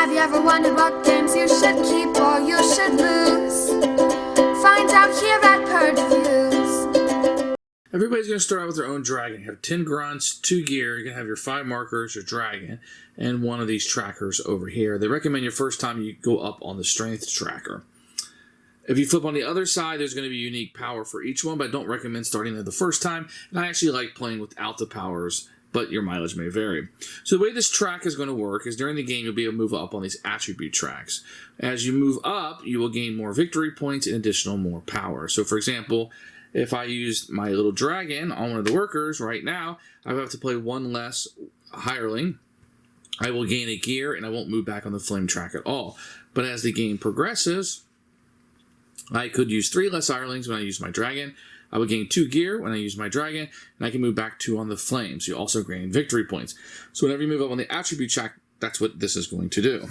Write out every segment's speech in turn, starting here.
Have you ever wondered what games you should keep or you should lose? Find out here at Purge Reviews. Everybody's going to start out with their own dragon. You have 10 grunts, 2 gear, you're going to have your 5 markers, your dragon, and one of these trackers over here. They recommend your first time you go up on the strength tracker. If you flip on the other side, there's going to be unique power for each one, but I don't recommend starting there the first time. And I actually like playing without the powers, but your mileage may vary. So the way this track is going to work is during the game, you'll be able to move up on these attribute tracks. As you move up, you will gain more victory points and additional more power. So for example, if I use my little dragon on one of the workers right now, I have to play one less hireling. I will gain a gear and I won't move back on the flame track at all. But as the game progresses, I could use 3 less hirelings when I use my dragon. I would gain 2 gear when I use my dragon, and I can move back 2 on the flames. You also gain victory points. So whenever you move up on the attribute track, that's what this is going to do.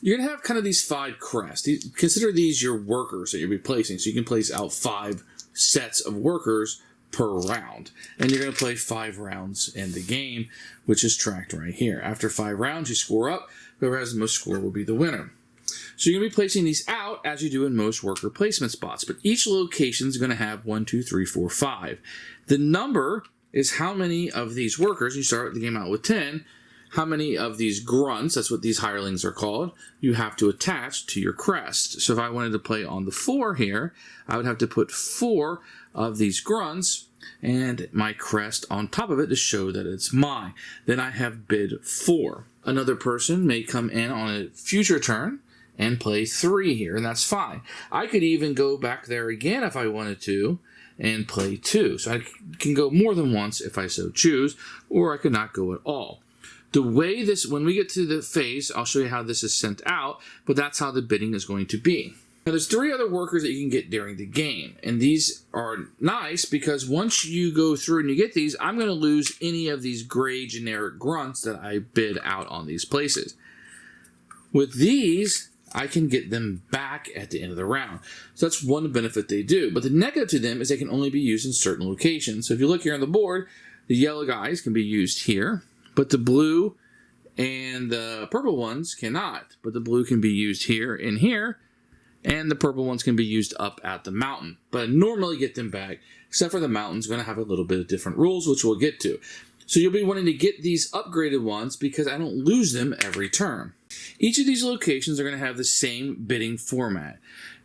You're going to have kind of these 5 crests. Consider these your workers that you're replacing. So you can place out 5 sets of workers per round. And you're going to play 5 rounds in the game, which is tracked right here. After 5 rounds, you score up. Whoever has the most score will be the winner. So you're going to be placing these out as you do in most worker placement spots. But each location is going to have 1, 2, 3, 4, 5. The number is how many of these workers, you start the game out with 10, how many of these grunts, that's what these hirelings are called, you have to attach to your crest. So if I wanted to play on the 4 here, I would have to put 4 of these grunts and my crest on top of it to show that it's mine. Then I have bid 4. Another person may come in on a future turn and play 3 here, and that's fine. I could even go back there again if I wanted to and play 2. So I can go more than once if I so choose, or I could not go at all. The way this, when we get to the phase, I'll show you how this is sent out, but that's how the bidding is going to be. Now there's 3 other workers that you can get during the game, and these are nice because once you go through and you get these, I'm going to lose any of these gray generic grunts that I bid out on these places. With these, I can get them back at the end of the round. So that's one benefit they do. But the negative to them is they can only be used in certain locations. So if you look here on the board, the yellow guys can be used here, but the blue and the purple ones cannot. But the blue can be used here and here, and the purple ones can be used up at the mountain. But I normally get them back, except for the mountain's going to have a little bit of different rules, which we'll get to. So you'll be wanting to get these upgraded ones because I don't lose them every turn. Each of these locations are going to have the same bidding format.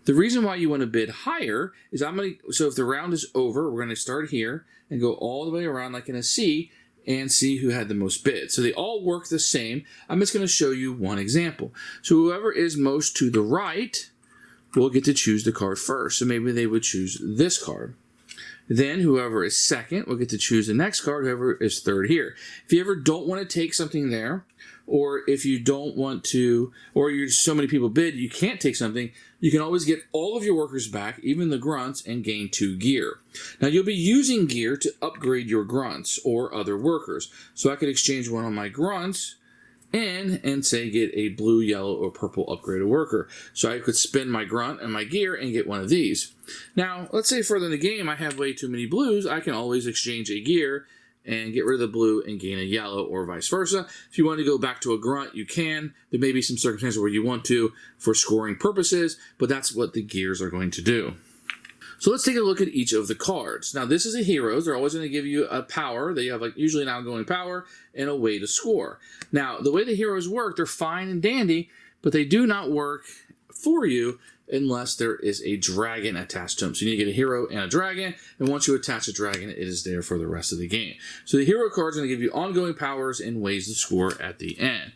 The reason why you want to bid higher is so if the round is over, we're going to start here and go all the way around like in a C and see who had the most bids. So they all work the same. I'm just going to show you one example. So whoever is most to the right will get to choose the card first. So maybe they would choose this card. Then whoever is second will get to choose the next card, whoever is third here. If you ever don't want to take something there, or if you don't want to, or you're so many people bid, you can't take something, you can always get all of your workers back, even the grunts, and gain 2 gear. Now you'll be using gear to upgrade your grunts or other workers. So I could exchange one of my grunts and say get a blue, yellow, or purple upgraded worker. So I could spend my grunt and my gear and get one of these. Now, let's say further in the game I have way too many blues, I can always exchange a gear and get rid of the blue and gain a yellow, or vice versa. If you want to go back to a grunt, you can. There may be some circumstances where you want to for scoring purposes, but that's what the gears are going to do. So let's take a look at each of the cards. Now this is a heroes. They're always going to give you a power. They have usually an outgoing power and a way to score. Now the way the heroes work, they're fine and dandy, but they do not work for you unless there is a dragon attached to them. So you need to get a hero and a dragon, and once you attach a dragon, it is there for the rest of the game. So the hero cards are going to give you ongoing powers and ways to score at the end.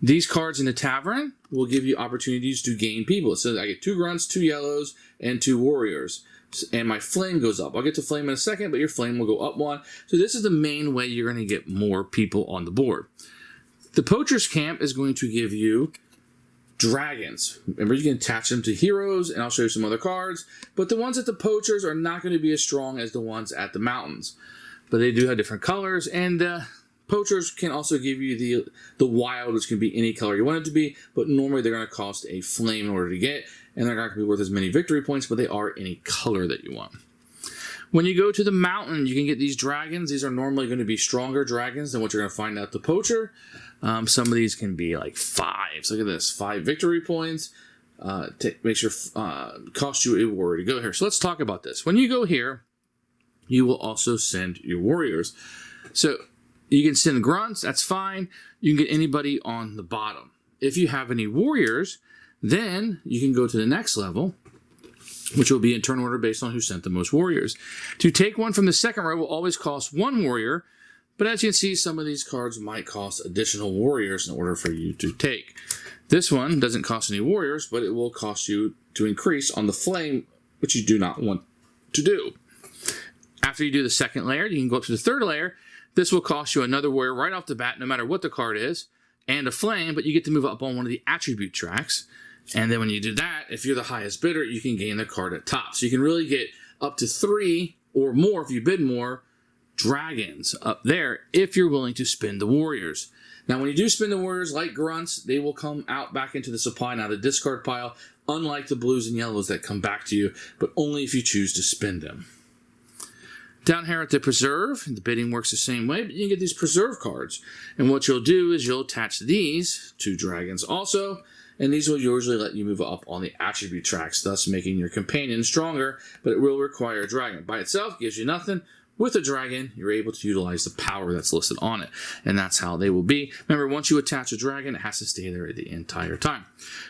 These cards in the tavern will give you opportunities to gain people. So I get 2 grunts, 2 yellows, and 2 warriors. And my flame goes up. I'll get to flame in a second, but your flame will go up 1. So this is the main way you're going to get more people on the board. The poacher's camp is going to give you dragons. Remember, you can attach them to heroes, and I'll show you some other cards. But the ones at the poachers are not going to be as strong as the ones at the mountains. But they do have different colors, and poachers can also give you the wild, which can be any color you want it to be, but normally they're going to cost a flame in order to get, and they're not going to be worth as many victory points, but they are any color that you want. When you go to the mountain, you can get these dragons. These are normally going to be stronger dragons than what you're going to find at the poacher. Some of these can be like 5s. Look at this, 5 victory points. Cost you a warrior to go here. So let's talk about this. When you go here, you will also send your warriors. So you can send grunts, that's fine. You can get anybody on the bottom. If you have any warriors, then you can go to the next level, which will be in turn order based on who sent the most warriors. To take one from the second row will always cost 1 warrior, but as you can see, some of these cards might cost additional warriors in order for you to take. This one doesn't cost any warriors, but it will cost you to increase on the flame, which you do not want to do. After you do the second layer, you can go up to the third layer. This will cost you another warrior right off the bat, no matter what the card is, and a flame, but you get to move up on one of the attribute tracks. And then when you do that, if you're the highest bidder, you can gain the card at top. So you can really get up to 3 or more, if you bid more, dragons up there if you're willing to spend the warriors. Now, when you do spend the warriors, like grunts, they will come out back into the supply, now the discard pile, unlike the blues and yellows that come back to you, but only if you choose to spend them. Down here at the preserve, the bidding works the same way, but you can get these preserve cards. And what you'll do is you'll attach these to dragons also, and these will usually let you move up on the attribute tracks, thus making your companion stronger, but it will require a dragon. By itself, gives you nothing. With a dragon, you're able to utilize the power that's listed on it, and that's how they will be. Remember, once you attach a dragon, it has to stay there the entire time.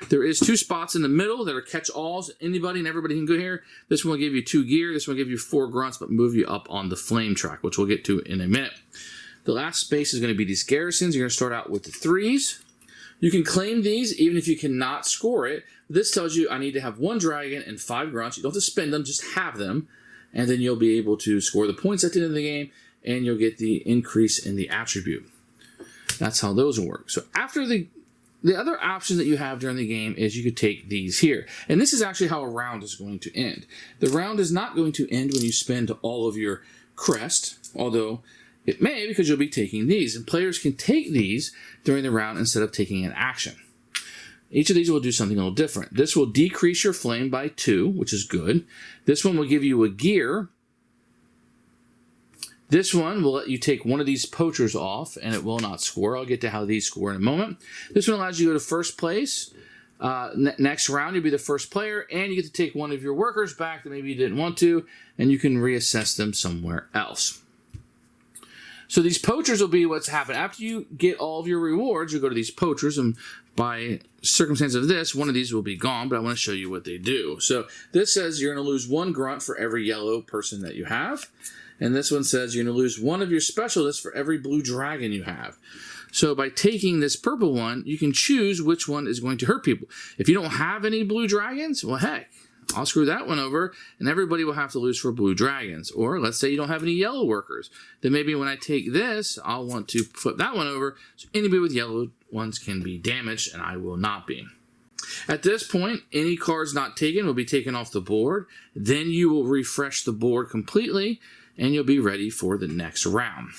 There is 2 spots in the middle that are catch-alls. Anybody and everybody can go here. This one will give you 2 gear. This one will give you 4 grunts, but move you up on the flame track, which we'll get to in a minute. The last space is going to be these garrisons. You're going to start out with the 3s. You can claim these even if you cannot score it. This tells you I need to have 1 dragon and 5 grunts. You don't have to spend them, just have them. And then you'll be able to score the points at the end of the game, and you'll get the increase in the attribute. That's how those will work. So after the other option that you have during the game is you could take these here. And this is actually how a round is going to end. The round is not going to end when you spend all of your crest, although it may, because you'll be taking these. And players can take these during the round instead of taking an action. Each of these will do something a little different. This will decrease your flame by 2, which is good. This one will give you a gear. This one will let you take one of these poachers off, and it will not score. I'll get to how these score in a moment. This one allows you to go to first place. Next round, you'll be the first player, and you get to take one of your workers back that maybe you didn't want to, and you can reassess them somewhere else. So these poachers will be what's happened. After you get all of your rewards, you go to these poachers, and by circumstance of this, one of these will be gone, but I want to show you what they do. So this says you're going to lose 1 grunt for every yellow person that you have. And this one says you're going to lose 1 of your specialists for every blue dragon you have. So by taking this purple one, you can choose which one is going to hurt people. If you don't have any blue dragons, well, heck, I'll screw that one over, and everybody will have to lose for blue dragons. Or let's say you don't have any yellow workers. Then maybe when I take this, I'll want to flip that one over, so anybody with yellow ones can be damaged, and I will not be. At this point, any cards not taken will be taken off the board. Then you will refresh the board completely, and you'll be ready for the next round.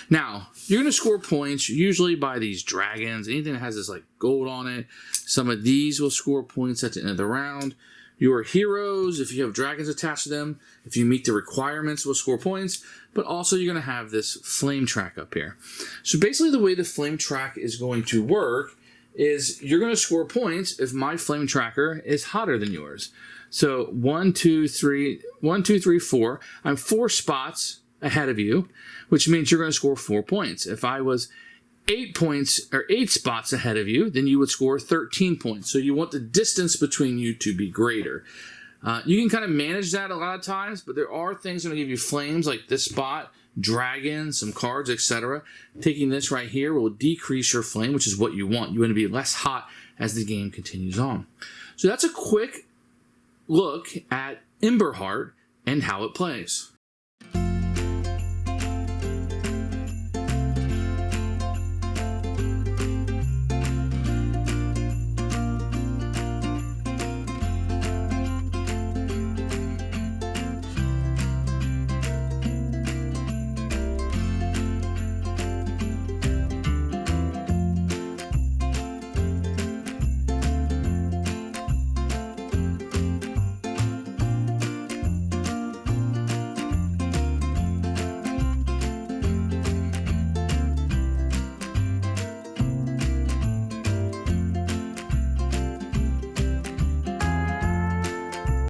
Now, you're going to score points usually by these dragons. Anything that has this like gold on it. Some of these will score points at the end of the round. Your heroes, if you have dragons attached to them, if you meet the requirements, will score points. But also you're going to have this flame track up here. So basically the way the flame track is going to work is you're going to score points if my flame tracker is hotter than yours. So 1, 2, 3, 4. I'm 4 spots ahead of you, which means you're going to score 4 points. If I was 8 points or 8 spots ahead of you, then you would score 13 points. So you want the distance between you to be greater. You can kind of manage that a lot of times, but there are things that will give you flames like this spot, dragons, some cards, etc. Taking this right here will decrease your flame, which is what you want. You want to be less hot as the game continues on. So that's a quick look at Emberheart and how it plays.